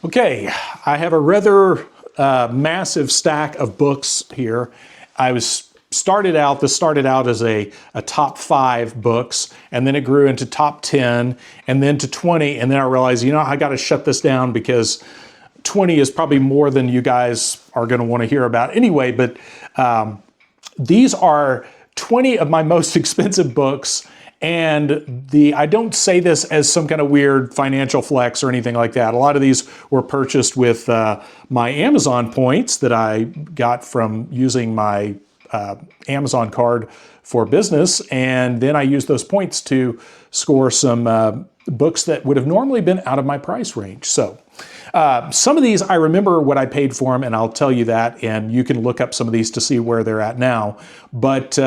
Okay, I have a rather massive stack of books here. This started out as a top 5 books, and then it grew into top 10, and then to 20, and then I realized, I got to shut this down because 20 is probably more than you guys are going to want to hear about anyway, but these are 20 of my most expensive books. And I don't say this as some kind of weird financial flex or anything like that. A lot of these were purchased with my Amazon points that I got from using my Amazon card for business. And then I used those points to score some books that would have normally been out of my price range. So some of these, I remember what I paid for them, and I'll tell you that. And you can look up some of these to see where they're at now. But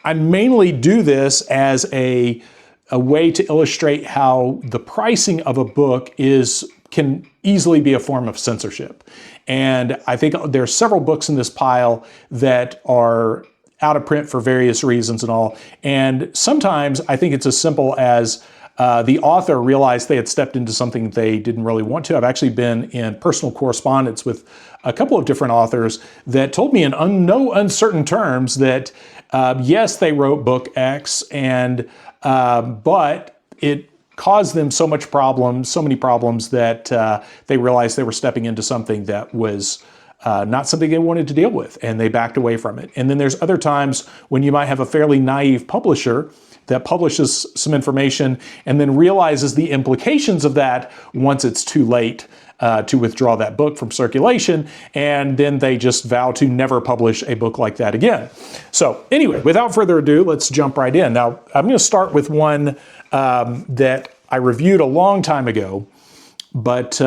I mainly do this as a way to illustrate how the pricing of a book can easily be a form of censorship. And I think there's several books in this pile that are out of print for various reasons and all. And sometimes I think it's as simple as the author realized they had stepped into something they didn't really want to. I've actually been in personal correspondence with a couple of different authors that told me in no uncertain terms that yes, they wrote book X, and but it caused them so many problems that they realized they were stepping into something that was not something they wanted to deal with, and they backed away from it. And then there's other times when you might have a fairly naive publisher that publishes some information and then realizes the implications of that once it's too late to withdraw that book from circulation, and then they just vow to never publish a book like that again. So anyway, without further ado, let's jump right in. Now, I'm going to start with one that I reviewed a long time ago, but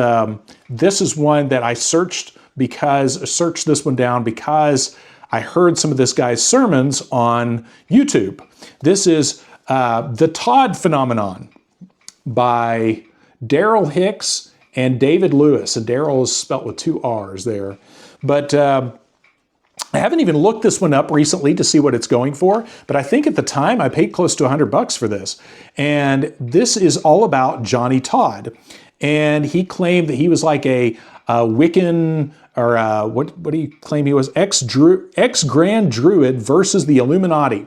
this is one that I searched this one down because I heard some of this guy's sermons on YouTube. This is The Todd Phenomenon by Daryl Hicks and David Lewis, and Daryl is spelt with 2 R's there. But I haven't even looked this one up recently to see what it's going for, but I think at the time I paid close to $100 for this. And this is all about Johnny Todd. And he claimed that he was like a Wiccan, or what do you claim he was? Ex-Grand Druid versus the Illuminati.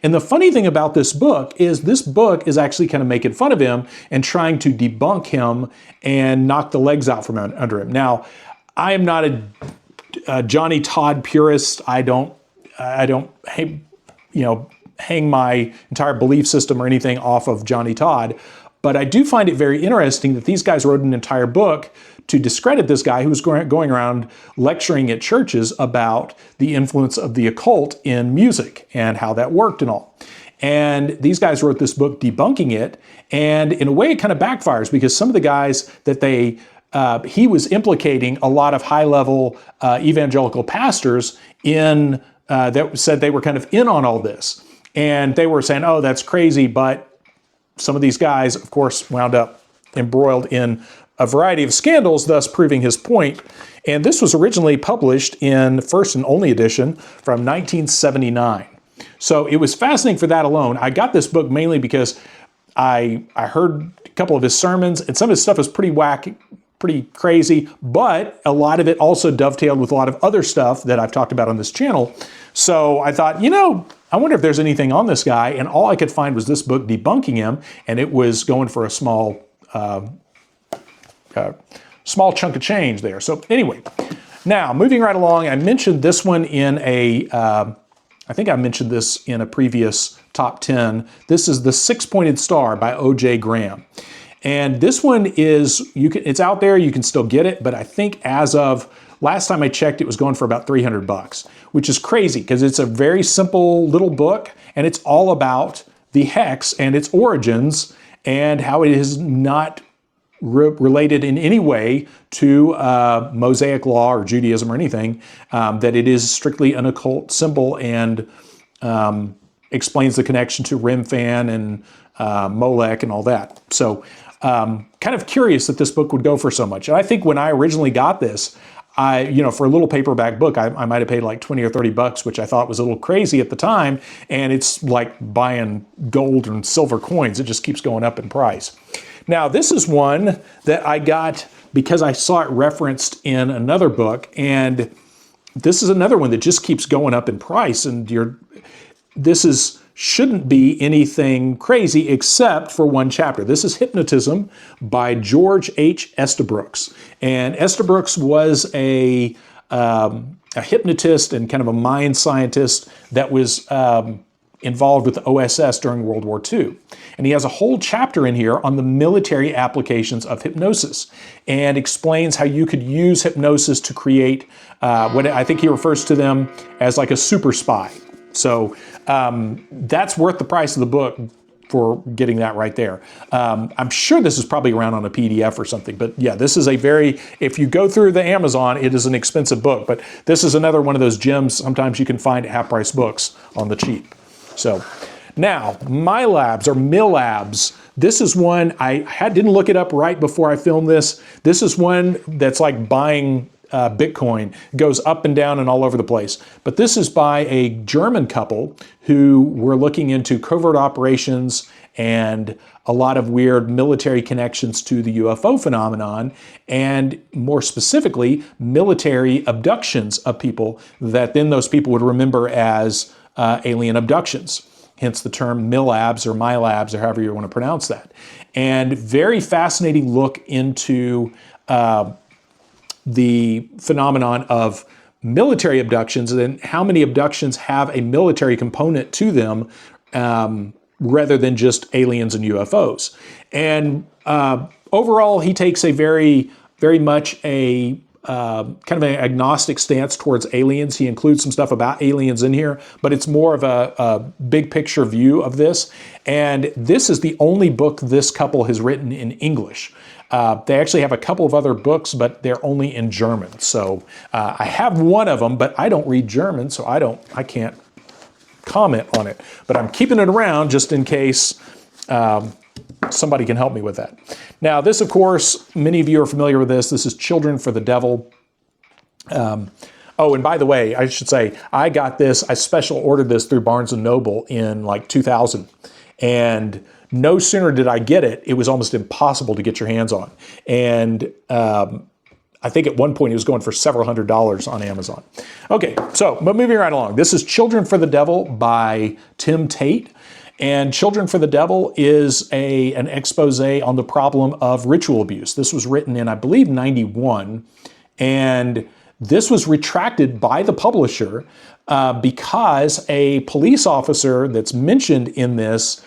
And the funny thing about this book is actually kind of making fun of him and trying to debunk him and knock the legs out from under him. Now, I am not a Johnny Todd purist. I don't hang my entire belief system or anything off of Johnny Todd. But I do find it very interesting that these guys wrote an entire book to discredit this guy who was going around lecturing at churches about the influence of the occult in music and how that worked and all. And these guys wrote this book debunking it, and in a way it kind of backfires because some of the guys that he was implicating a lot of high-level evangelical pastors in that said they were kind of in on all this. And they were saying, oh, that's crazy, but some of these guys, of course, wound up embroiled in a variety of scandals, thus proving his point. And this was originally published in first and only edition from 1979. So it was fascinating for that alone. I got this book mainly because I heard a couple of his sermons, and some of his stuff is pretty wacky, pretty crazy, but a lot of it also dovetailed with a lot of other stuff that I've talked about on this channel. So I thought, I wonder if there's anything on this guy, and all I could find was this book debunking him, and it was going for a small chunk of change there. So anyway, now moving right along, I mentioned this one in I think I mentioned this in a previous top 10. This is The Six-Pointed Star by O.J. Graham. And this one it's out there, you can still get it, but I think as of last time I checked, it was going for about $300, which is crazy because it's a very simple little book, and it's all about the hex and its origins and how it is not related in any way to Mosaic law or Judaism or anything, that it is strictly an occult symbol and explains the connection to Remphan and Molech and all that. So kind of curious that this book would go for so much. And I think when I originally got this, for a little paperback book, I might have paid like $20 or $30, which I thought was a little crazy at the time. And it's like buying gold and silver coins. It just keeps going up in price. Now, this is one that I got because I saw it referenced in another book, and this is another one that just keeps going up in price, and shouldn't be anything crazy except for one chapter. This is Hypnotism by George H. Estabrooks. And Estabrooks was a hypnotist and kind of a mind scientist that was involved with the OSS during World War II. And he has a whole chapter in here on the military applications of hypnosis and explains how you could use hypnosis to create what I think he refers to them as like a super spy. So that's worth the price of the book for getting that right there. I'm sure this is probably around on a PDF or something, but yeah, this is if you go through the Amazon, it is an expensive book, but this is another one of those gems sometimes you can find at half-price books on the cheap. So now, My Labs or Mill Labs, this is one, didn't look it up right before I filmed this. This is one that's like buying Bitcoin, goes up and down and all over the place. But this is by a German couple who were looking into covert operations and a lot of weird military connections to the UFO phenomenon, and more specifically, military abductions of people that then those people would remember as alien abductions. Hence the term MILABs or MyLabs or however you want to pronounce that. And very fascinating look into the phenomenon of military abductions and how many abductions have a military component to them rather than just aliens and UFOs. And overall, he takes a very much a kind of an agnostic stance towards aliens. He includes some stuff about aliens in here, but it's more of a big picture view of this. And this is the only book this couple has written in English. They actually have a couple of other books, but they're only in German. So I have one of them, but I don't read German, so I can't comment on it. But I'm keeping it around just in case somebody can help me with that. Now, this, of course, many of you are familiar with this. This is Children for the Devil. Oh, and by the way, I should say, I got this, I special ordered this through Barnes & Noble in like 2000. And no sooner did I get it, it was almost impossible to get your hands on. And I think at one point it was going for several $100s on Amazon. Okay, so, but moving right along. This is Children for the Devil by Tim Tate. And Children for the Devil is an expose on the problem of ritual abuse. This was written in, I believe, 91. And this was retracted by the publisher because a police officer that's mentioned in this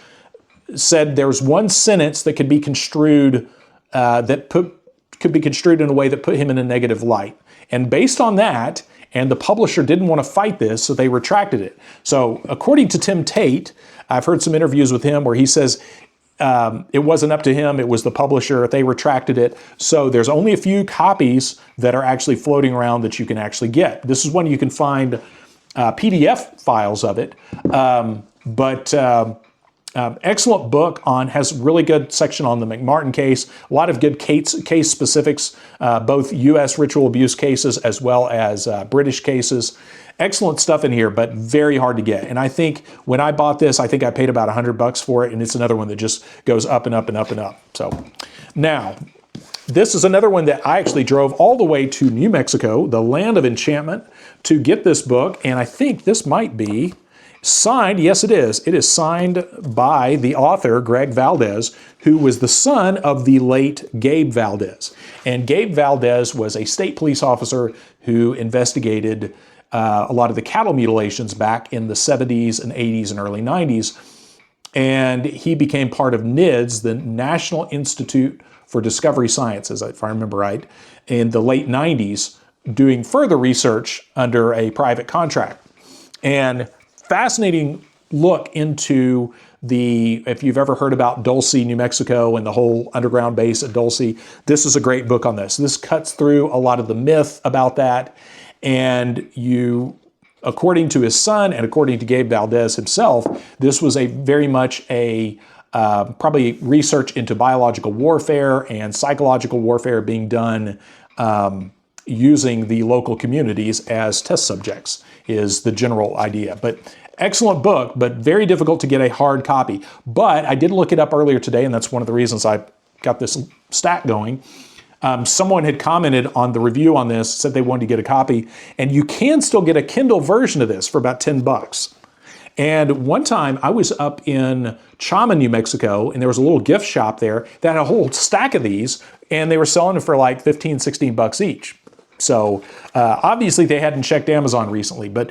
said there's one sentence that could be construed could be construed in a way that put him in a negative light. And based on that, and the publisher didn't want to fight this, so they retracted it. So according to Tim Tate, I've heard some interviews with him where he says it wasn't up to him, it was the publisher, they retracted it. So there's only a few copies that are actually floating around that you can actually get. This is one you can find PDF files of it, excellent book has really good section on the McMartin case, a lot of good case specifics, both U.S. ritual abuse cases as well as British cases. Excellent stuff in here, but very hard to get. And I think when I bought this, I think I paid about $100 for it, and it's another one that just goes up and up and up and up. So now, this is another one that I actually drove all the way to New Mexico, the land of enchantment, to get this book, and I think this might be signed, yes it is. It is signed by the author, Greg Valdez, who was the son of the late Gabe Valdez. And Gabe Valdez was a state police officer who investigated a lot of the cattle mutilations back in the 70s and 80s and early 90s. And he became part of NIDS, the National Institute for Discovery Sciences, if I remember right, in the late 90s, doing further research under a private contract. And fascinating look into if you've ever heard about Dulce, New Mexico, and the whole underground base at Dulce, this is a great book on this. This cuts through a lot of the myth about that. And according to his son and according to Gabe Valdez himself, this was very much probably research into biological warfare and psychological warfare being done using the local communities as test subjects is the general idea. But excellent book, but very difficult to get a hard copy. But I did look it up earlier today, and that's one of the reasons I got this stack going. Someone had commented on the review on this, said they wanted to get a copy, and you can still get a Kindle version of this for about $10. And one time I was up in Chama, New Mexico, and there was a little gift shop there that had a whole stack of these, and they were selling them for like 15, 16 bucks each. So obviously they hadn't checked Amazon recently, but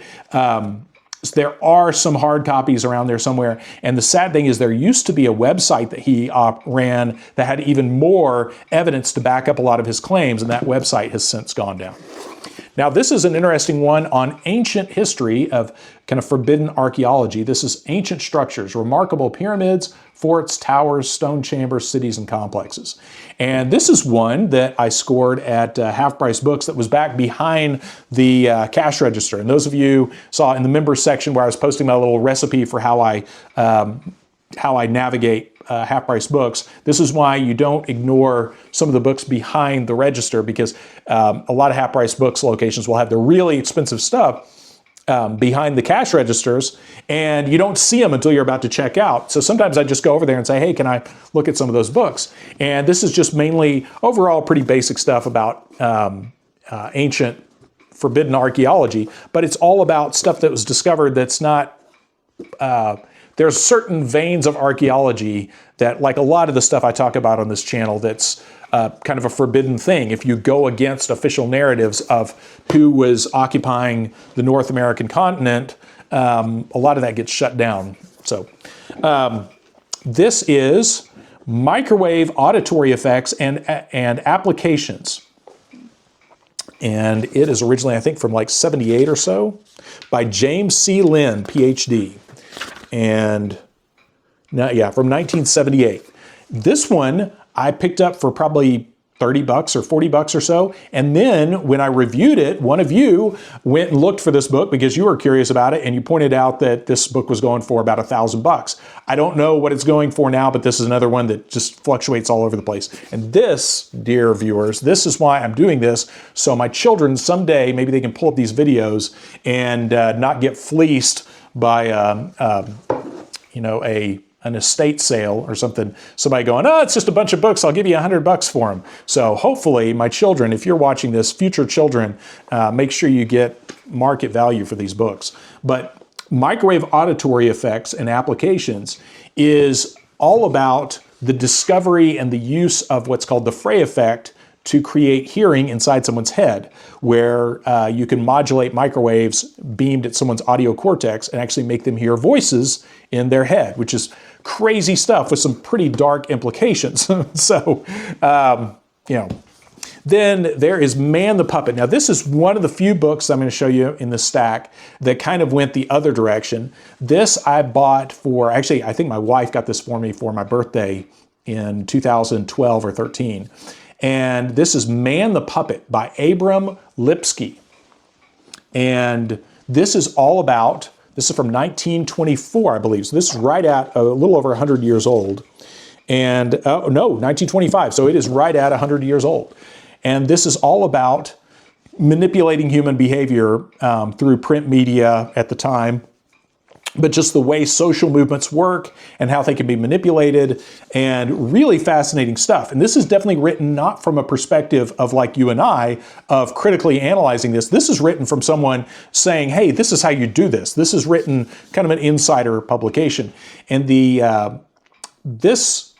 there are some hard copies around there somewhere. And the sad thing is there used to be a website that he ran that had even more evidence to back up a lot of his claims, and that website has since gone down. Now, this is an interesting one on ancient history of kind of forbidden archaeology. This is Ancient Structures, Remarkable Pyramids, Forts, Towers, Stone Chambers, Cities, and Complexes. And this is one that I scored at Half Price Books that was back behind the cash register. And those of you saw in the members section where I was posting my little recipe for how I navigate Half Price Books. This is why you don't ignore some of the books behind the register, because a lot of Half Price Books locations will have the really expensive stuff behind the cash registers, and you don't see them until you're about to check out. So sometimes I just go over there and say, hey, can I look at some of those books? And this is just mainly overall pretty basic stuff about ancient forbidden archaeology, but it's all about stuff that was discovered that's not there's certain veins of archaeology that, like a lot of the stuff I talk about on this channel, that's kind of a forbidden thing. If you go against official narratives of who was occupying the North American continent, a lot of that gets shut down. So this is Microwave Auditory Effects and Applications. And it is originally, I think, from like 78 or so by James C. Lynn, PhD. And now, yeah, from 1978. This one I picked up for probably 30 bucks or 40 bucks or so. And then when I reviewed it, one of you went and looked for this book because you were curious about it, and you pointed out that this book was going for about $1,000. I don't know what it's going for now, but this is another one that just fluctuates all over the place. And this, dear viewers, this is why I'm doing this. So my children someday, maybe they can pull up these videos and not get fleeced by an estate sale or something, somebody going, oh, it's just a bunch of books, I'll give you $100 for them. So hopefully my children, if you're watching this, future children, make sure you get market value for these books. But Microwave Auditory Effects and Applications is all about the discovery and the use of what's called the Frey effect to create hearing inside someone's head, where you can modulate microwaves beamed at someone's audio cortex and actually make them hear voices in their head, which is crazy stuff with some pretty dark implications. So, then there is Man the Puppet. Now, this is one of the few books I'm going to show you in the stack that kind of went the other direction. This I bought for, actually, I think my wife got this for me for my birthday in 2012 or 13. And this is Man the Puppet by Abram Lipsky. And this is all about, this is from 1924, I believe. So this is right at a little over 100 years old. And, no, 1925. So it is right at 100 years old. And this is all about manipulating human behavior through print media at the time, but just the way social movements work and how they can be manipulated, and really fascinating stuff. And this is definitely written not from a perspective of like you and I, of critically analyzing this. This is written from someone saying, hey, this is how you do this. This is written kind of an insider publication. And this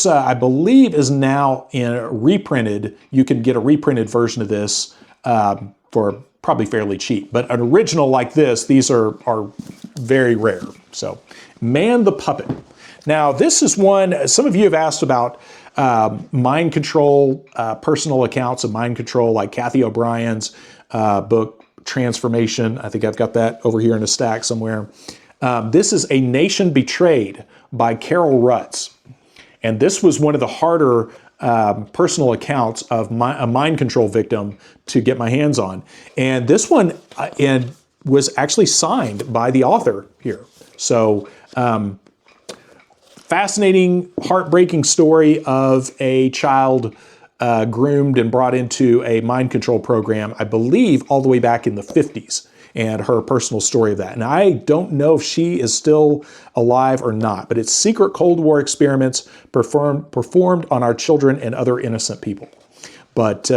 I believe is now reprinted. You can get a reprinted version of this for probably fairly cheap, but an original like this, these are very rare. So, Man the Puppet. Now, this is one, some of you have asked about mind control, personal accounts of mind control, like Kathy O'Brien's book, Transformation. I think I've got that over here in a stack somewhere. This is A Nation Betrayed by Carol Rutz. And this was one of the harder personal accounts of a mind control victim to get my hands on. And this one was actually signed by the author here. So fascinating, heartbreaking story of a child groomed and brought into a mind control program, I believe all the way back in the 50s. and her personal story of that. And I don't know if she is still alive or not, but it's secret Cold War experiments performed on our children and other innocent people. But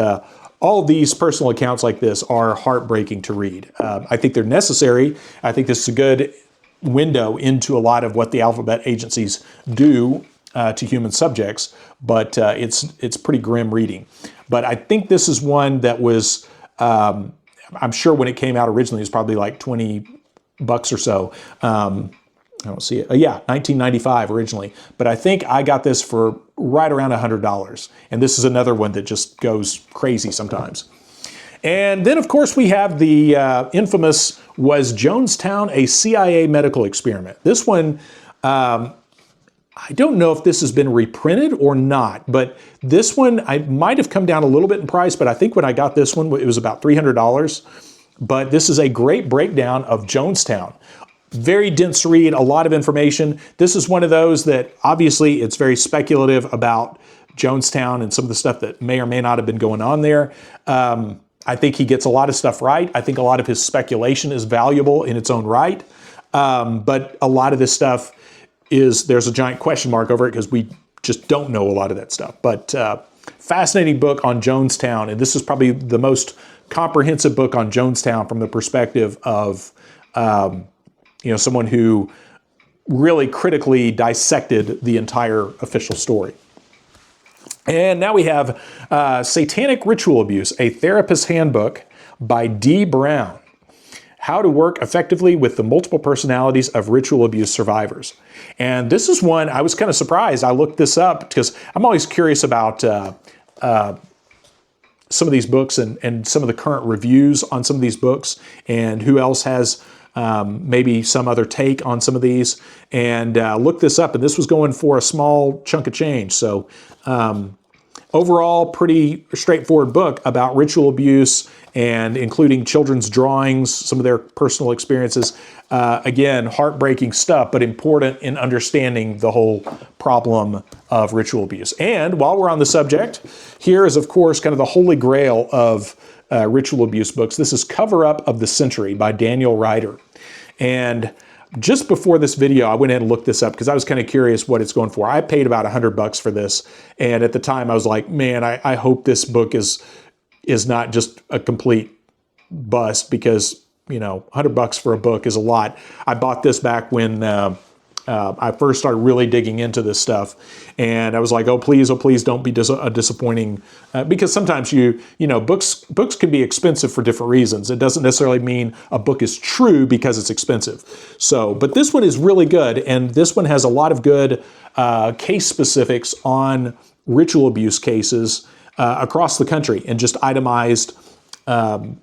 all these personal accounts like this are heartbreaking to read. I think they're necessary. I think this is a good window into a lot of what the alphabet agencies do to human subjects, but it's pretty grim reading. But I think this is one that was, I'm sure when it came out originally, it was probably like $20 or so. I don't see it. Yeah, 1995 originally. But I think I got this for right around $100. And this is another one that just goes crazy sometimes. And then, of course, we have the infamous Was Jonestown a CIA Medical Experiment? This one, I don't know if this has been reprinted or not, but this one, I might have come down a little bit in price, but I think when I got this one, it was about $300. But this is a great breakdown of Jonestown. Very dense read, a lot of information. This is one of those that obviously it's very speculative about Jonestown and some of the stuff that may or may not have been going on there. I think he gets a lot of stuff right. I think a lot of his speculation is valuable in its own right. But a lot of this stuff there's a giant question mark over it because we just don't know a lot of that stuff. But fascinating book on Jonestown. And this is probably the most comprehensive book on Jonestown from the perspective of someone who really critically dissected the entire official story. And now we have Satanic Ritual Abuse, a Therapist's Handbook by D. Brown. How to Work Effectively with the Multiple Personalities of Ritual Abuse Survivors. And this is one I was kind of surprised. I looked this up because I'm always curious about some of these books and some of the current reviews on some of these books and who else has maybe some other take on some of these, and look this up, and this was going for a small chunk of change. So overall, pretty straightforward book about ritual abuse and including children's drawings, some of their personal experiences. Again, heartbreaking stuff, but important in understanding the whole problem of ritual abuse. And while we're on the subject, here is, of course, kind of the holy grail of ritual abuse books. This is Cover Up of the Century by Daniel Ryder. And just before this video, I went ahead and looked this up because I was kind of curious what it's going for. I paid about $100 for this. And at the time I was like, man, I hope this book is not just a complete bust because, $100 for a book is a lot. I bought this back when I first started really digging into this stuff, and I was like, oh please don't be disappointing, because sometimes books can be expensive for different reasons. It doesn't necessarily mean a book is true because it's expensive. So, but this one is really good, and this one has a lot of good case specifics on ritual abuse cases across the country and just itemized.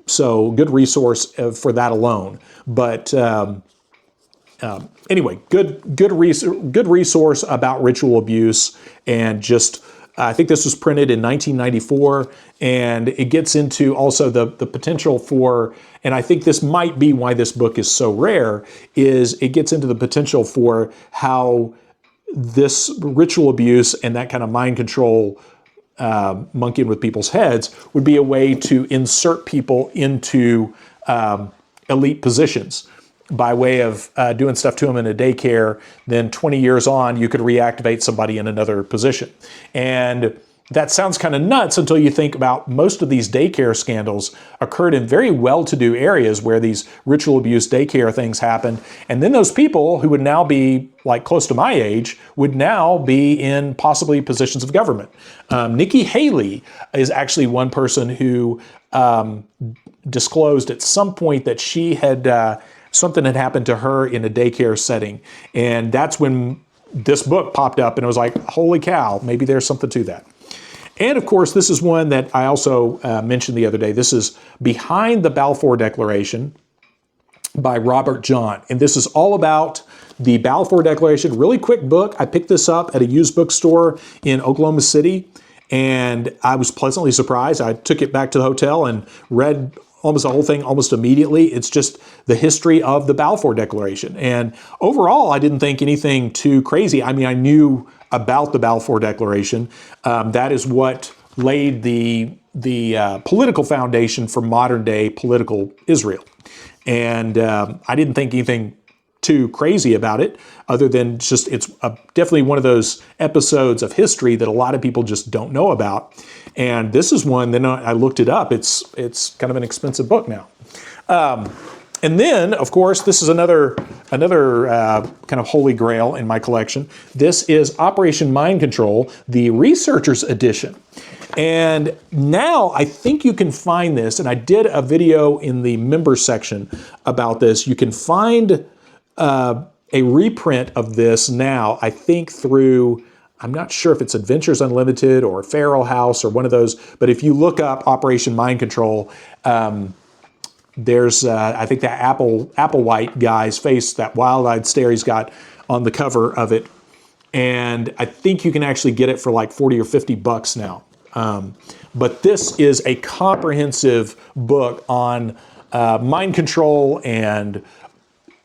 So good resource for that alone. But anyway, good resource about ritual abuse, and just I think this was printed in 1994, and it gets into also the potential for, and I think this might be why this book is so rare, is it gets into the potential for how this ritual abuse and that kind of mind control, monkeying with people's heads, would be a way to insert people into elite positions by way of doing stuff to them in a daycare. Then 20 years on, you could reactivate somebody in another position. And that sounds kind of nuts until you think about most of these daycare scandals occurred in very well-to-do areas where these ritual abuse daycare things happened. And then those people who would now be like close to my age would now be in possibly positions of government. Nikki Haley is actually one person who disclosed at some point that she had something had happened to her in a daycare setting. And that's when this book popped up, and it was like, holy cow, maybe there's something to that. And of course, this is one that I also mentioned the other day. This is Behind the Balfour Declaration by Robert John. And this is all about the Balfour Declaration. Really quick book. I picked this up at a used bookstore in Oklahoma City, and I was pleasantly surprised. I took it back to the hotel and read almost the whole thing almost immediately. It's just the history of the Balfour Declaration. And overall, I didn't think anything too crazy. I mean, I knew about the Balfour Declaration. That is what laid the political foundation for modern day political Israel. And I didn't think anything too crazy about it, other than just it's definitely one of those episodes of history that a lot of people just don't know about. And this is one, then I looked it up. It's kind of an expensive book now. And then, of course, this is another kind of holy grail in my collection. This is Operation Mind Control, the Researcher's Edition. And now I think you can find this, and I did a video in the members section about this. You can find a reprint of this now, I think through, I'm not sure if it's Adventures Unlimited or Feral House or one of those, but if you look up Operation Mind Control, there's, I think that Applewhite guy's face, that wild-eyed stare he's got on the cover of it. And I think you can actually get it for like 40 or 50 bucks now. But this is a comprehensive book on mind control and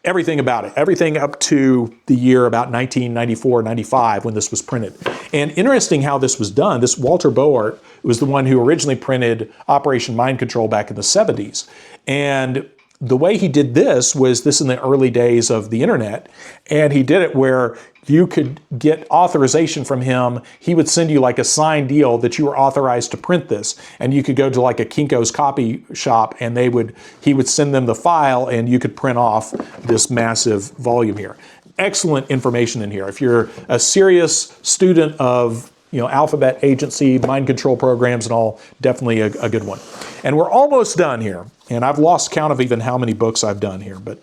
everything about it, everything up to the year about 1994, 95 when this was printed. And interesting how this was done. This Walter Boart was the one who originally printed Operation Mind Control back in the 70s. And the way he did this was this in the early days of the internet. And he did it where you could get authorization from him. He would send you like a signed deal that you were authorized to print this. And you could go to like a Kinko's copy shop and he would send them the file and you could print off this massive volume here. Excellent information in here. If you're a serious student of alphabet agency, mind control programs and all, definitely a good one. And we're almost done here. And I've lost count of even how many books I've done here. But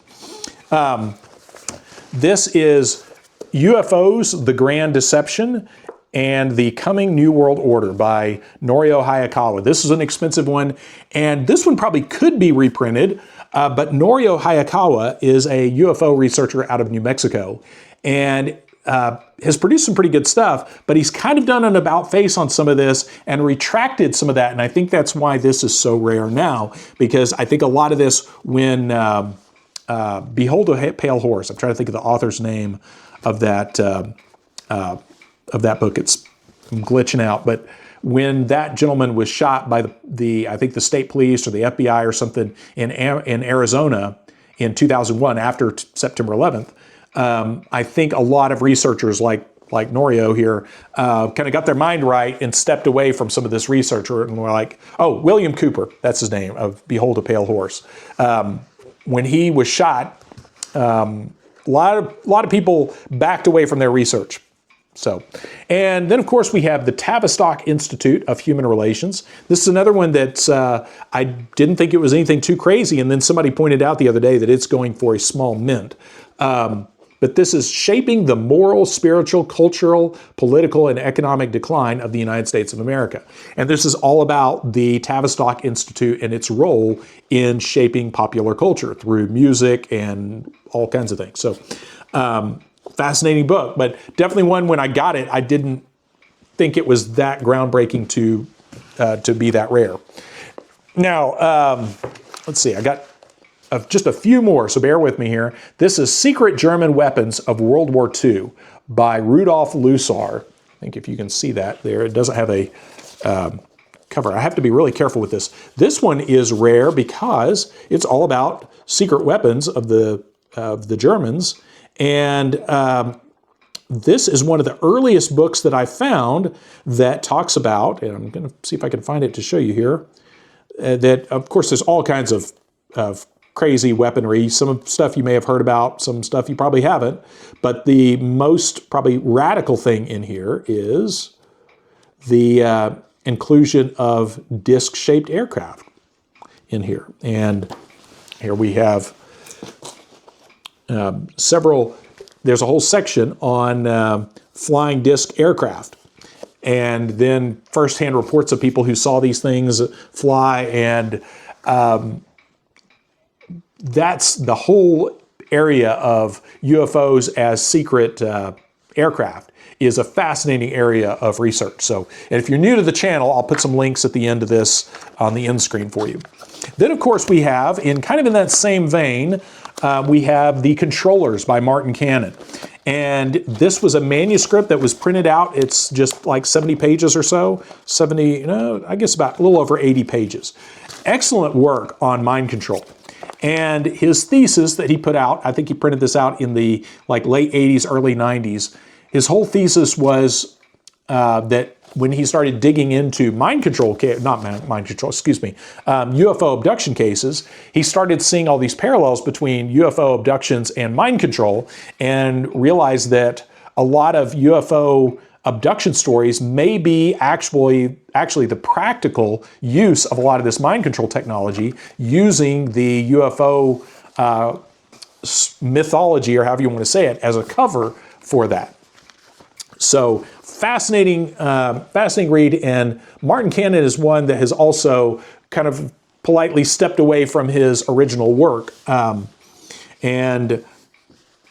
this is UFOs, The Grand Deception, and The Coming New World Order by Norio Hayakawa. This is an expensive one, and this one probably could be reprinted, but Norio Hayakawa is a UFO researcher out of New Mexico, and has produced some pretty good stuff, but he's kind of done an about-face on some of this and retracted some of that, and I think that's why this is so rare now, because I think a lot of this, when Behold a Pale Horse, I'm trying to think of the author's name of that book. I'm glitching out, but when that gentleman was shot by I think the state police or the FBI or something in Arizona in 2001 after September 11th, I think a lot of researchers like Norio here kind of got their mind right and stepped away from some of this research and were like, oh, William Cooper, that's his name, of Behold a Pale Horse. When he was shot, a lot of people backed away from their research. So, and then of course we have the Tavistock Institute of Human Relations. This is another one that I didn't think it was anything too crazy, and then somebody pointed out the other day that it's going for a small mint. But this is Shaping the Moral, Spiritual, Cultural, Political, and Economic Decline of the United States of America. And this is all about the Tavistock Institute and its role in shaping popular culture through music and all kinds of things. So, fascinating book, but definitely one, when I got it, I didn't think it was that groundbreaking to be that rare. Now, let's see, I got just a few more, so bear with me here. This is Secret German Weapons of World War II by Rudolf Lusar. I think if you can see that there, it doesn't have a cover. I have to be really careful with this. This one is rare because it's all about secret weapons of the Germans. And this is one of the earliest books that I found that talks about, and I'm going to see if I can find it to show you here, that, of course, there's all kinds of crazy weaponry, some stuff you may have heard about, some stuff you probably haven't, but the most probably radical thing in here is the inclusion of disc-shaped aircraft in here. And here we have there's a whole section on flying disc aircraft, and then firsthand reports of people who saw these things fly, and that's the whole area of UFOs as secret aircraft is a fascinating area of research. So, and if you're new to the channel, I'll put some links at the end of this on the end screen for you. Then, of course, we have, in kind of in that same vein, we have The Controllers by Martin Cannon. And this was a manuscript that was printed out. It's just like 70 pages or so. 70, I guess about a little over 80 pages. Excellent work on mind control. And his thesis that he put out, I think he printed this out in the like late 80s, early 90s. His whole thesis was that when he started digging into UFO abduction cases, he started seeing all these parallels between UFO abductions and mind control, and realized that a lot of UFO abduction stories may be actually the practical use of a lot of this mind control technology, using the UFO mythology, or however you want to say it, as a cover for that. So fascinating read. And Martin Cannon is one that has also kind of politely stepped away from his original work. And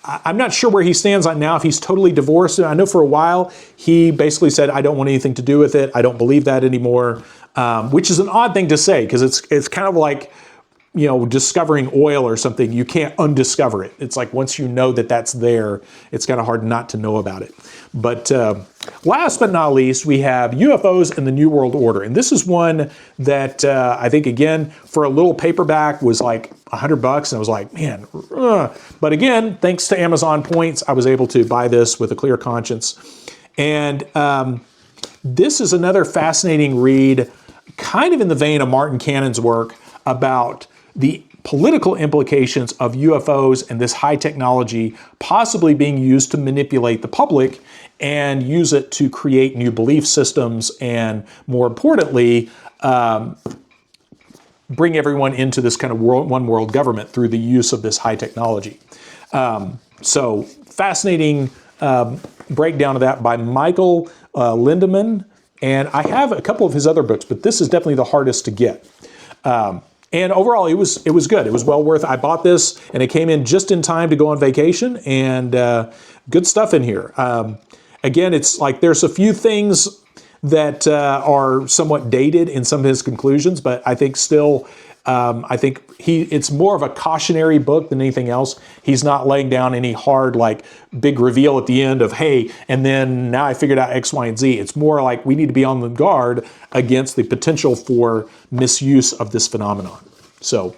I'm not sure where he stands on now, if he's totally divorced. I know for a while he basically said, I don't want anything to do with it. I don't believe that anymore, which is an odd thing to say, because it's kind of like, discovering oil or something. You can't undiscover it. It's like once you know that that's there, it's kind of hard not to know about it. But last but not least, we have UFOs and the New World Order. And this is one that I think, again, for a little paperback was like $100. And I was like, man. But again, thanks to Amazon points, I was able to buy this with a clear conscience. And this is another fascinating read, kind of in the vein of Martin Cannon's work, about the political implications of UFOs and this high technology possibly being used to manipulate the public and use it to create new belief systems, and more importantly, bring everyone into this kind of one world government through the use of this high technology. So fascinating breakdown of that by Michael Lindemann. And I have a couple of his other books, but this is definitely the hardest to get. And overall, it was good. It was well worth it. I bought this, and it came in just in time to go on vacation, and good stuff in here. Again, it's like there's a few things that are somewhat dated in some of his conclusions, but I think still, it's more of a cautionary book than anything else. He's not laying down any hard, like, big reveal at the end of, hey, and then now I figured out X, Y, and Z. It's more like we need to be on the guard against the potential for misuse of this phenomenon. So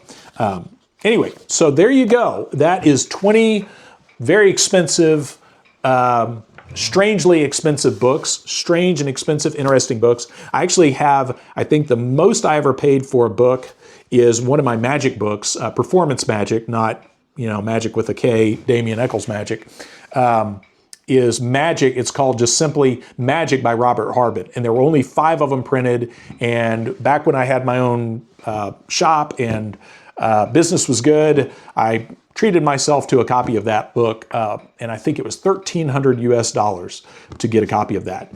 anyway, so there you go. That is 20 very expensive, strangely expensive books, strange and expensive, interesting books. I actually have, I think the most I ever paid for a book is one of my magic books, Performance Magic, not, magic with a K, Damien Eccles magic, is Magic. It's called just simply Magic by Robert Harbin. And there were only 5 of them printed. And back when I had my own shop and business was good, I treated myself to a copy of that book. And I think it was $1,300 US to get a copy of that.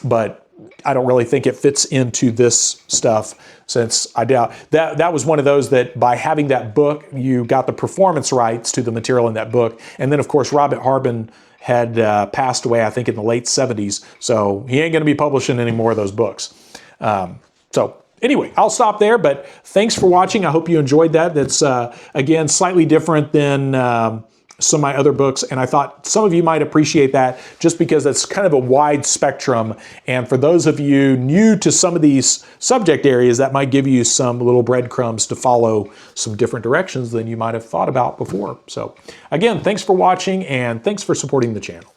But I don't really think it fits into this stuff, since I doubt that was one of those that by having that book, you got the performance rights to the material in that book. And then, of course, Robert Harbin had passed away, I think, in the late 70s. So he ain't going to be publishing any more of those books. So anyway, I'll stop there. But thanks for watching. I hope you enjoyed that. That's, again, slightly different than some of my other books, and I thought some of you might appreciate that, just because that's kind of a wide spectrum. And for those of you new to some of these subject areas, that might give you some little breadcrumbs to follow some different directions than you might have thought about before. So again, thanks for watching, and thanks for supporting the channel.